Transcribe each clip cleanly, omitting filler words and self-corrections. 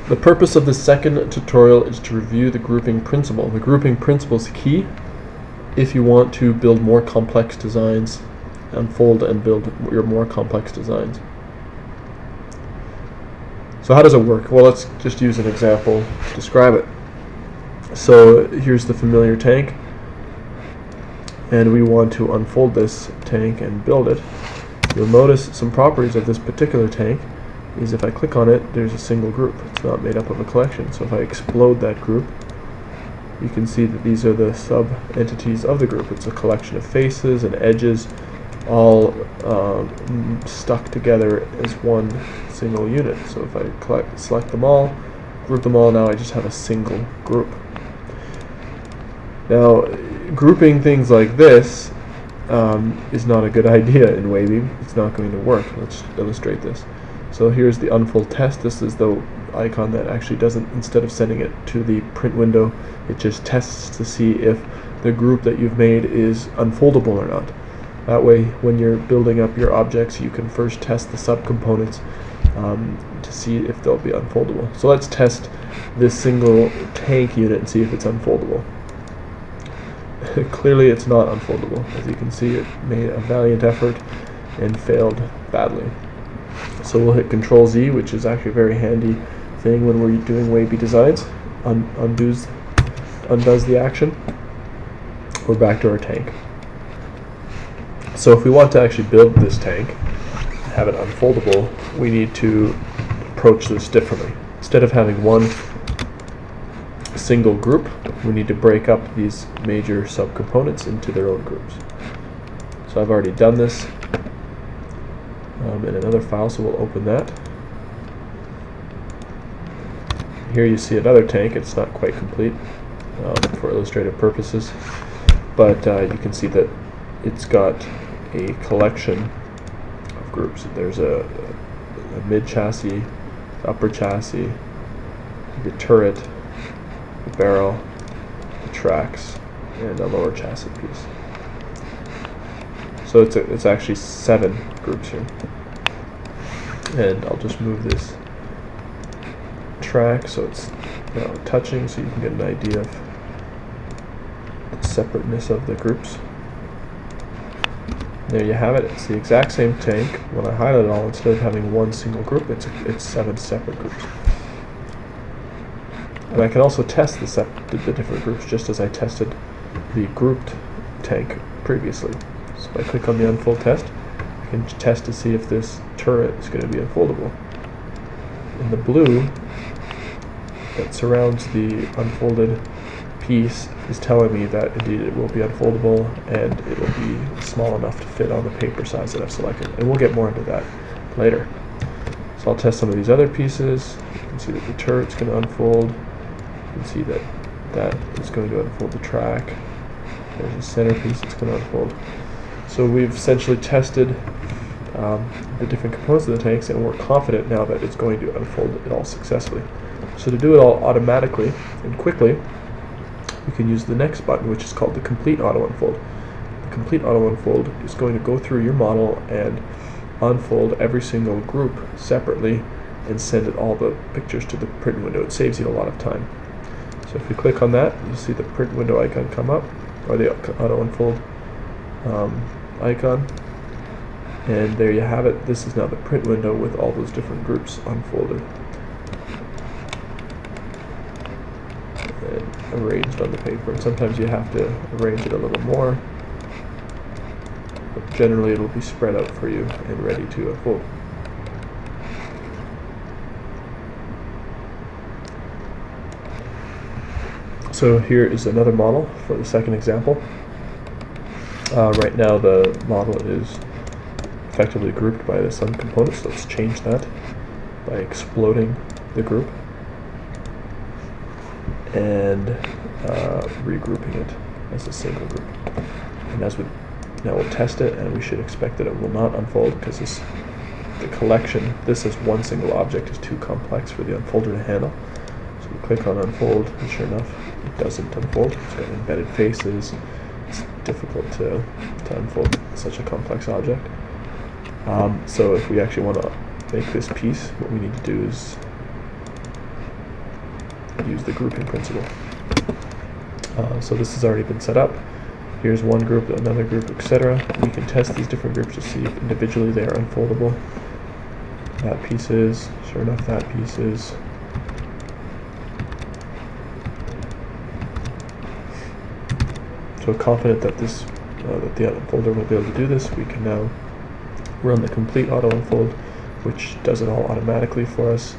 The purpose of this second tutorial is to review the grouping principle. The grouping principle is key if you want to build more complex designs, unfold and build your more complex designs. So how does it work? Well, let's just use an example to describe it. So here's the familiar tank, and we want to unfold this tank and build it. You'll notice some properties of this particular tank is if I click on it, there's a single group. It's not made up of a collection. So if I explode that group, you can see that these are the sub-entities of the group. It's a collection of faces and edges, all stuck together as one single unit. So if I select them all, group them all, now I just have a single group. Now, grouping things like this is not a good idea in Waybe. It's not going to work. Let's illustrate this. So here's the unfold test. This is the icon that actually doesn't, instead of sending it to the print window, it just tests to see if the group that you've made is unfoldable or not. That way, when you're building up your objects, you can first test the subcomponents to see if they'll be unfoldable. So let's test this single tank unit and see if it's unfoldable. Clearly it's not unfoldable. As you can see, it made a valiant effort and failed badly. So we'll hit Control Z, which is actually a very handy thing when we're doing Waybe designs. Undoes the action. We're back to our tank. So if we want to actually build this tank, have it unfoldable, we need to approach this differently. Instead of having one single group, we need to break up these major subcomponents into their own groups. So I've already done this in another file, so we'll open that. Here you see another tank. It's not quite complete for illustrative purposes, but you can see that it's got a collection of groups. There's a mid-chassis, upper chassis, the turret, the barrel, the tracks, and a lower chassis piece. So it's actually 7 groups here. And I'll just move this track so it's now touching, so you can get an idea of the separateness of the groups. There you have it. It's the exact same tank. When I highlight it all, instead of having one single group, it's 7 separate groups. And I can also test the different groups just as I tested the grouped tank previously. So if I click on the unfold test, I can test to see if this turret is going to be unfoldable. And the blue that surrounds the unfolded piece is telling me that indeed it will be unfoldable and it will be small enough to fit on the paper size that I've selected. And we'll get more into that later. So I'll test some of these other pieces. You can see that the turret's going to unfold. You can see that that is going to unfold the track. There's a centerpiece that's going to unfold. So we've essentially tested the different components of the tanks, and we're confident now that it's going to unfold it all successfully. So to do it all automatically and quickly, we can use the next button, which is called the Complete Auto Unfold. The Complete Auto Unfold is going to go through your model and unfold every single group separately and send it all the pictures to the print window. It saves you a lot of time. So if you click on that, you'll see the print window icon come up, or the auto unfold icon, and there you have it. This is now the print window with all those different groups unfolded and arranged on the paper. And sometimes you have to arrange it a little more, but generally it'll be spread out for you and ready to unfold. So here is another model for the second example. Right now the model is effectively grouped by the subcomponents, so let's change that by exploding the group and regrouping it as a single group. And now we'll test it, and we should expect that it will not unfold because the collection, this is one single object, is too complex for the unfolder to handle. So we click on unfold, and sure enough, it doesn't unfold. It's got embedded faces. It's difficult to unfold such a complex object. So if we actually want to make this piece, what we need to do is use the grouping principle. So this has already been set up. Here's one group, another group, etc. We can test these different groups to see if individually they are unfoldable. That piece is, sure enough, that piece is. So confident that this, that the unfolder will be able to do this, we can now run the complete auto unfold, which does it all automatically for us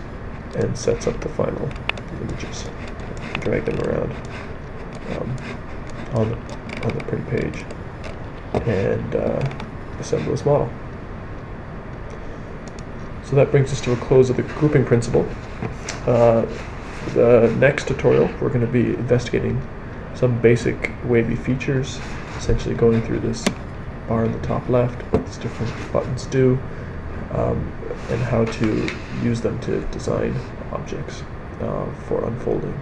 and sets up the final images. Drag them around on the print page and assemble this model. So that brings us to a close of the grouping principle. The next tutorial, we're going to be investigating some basic Waybe features, essentially going through this bar in the top left, what these different buttons do, and how to use them to design objects for unfolding.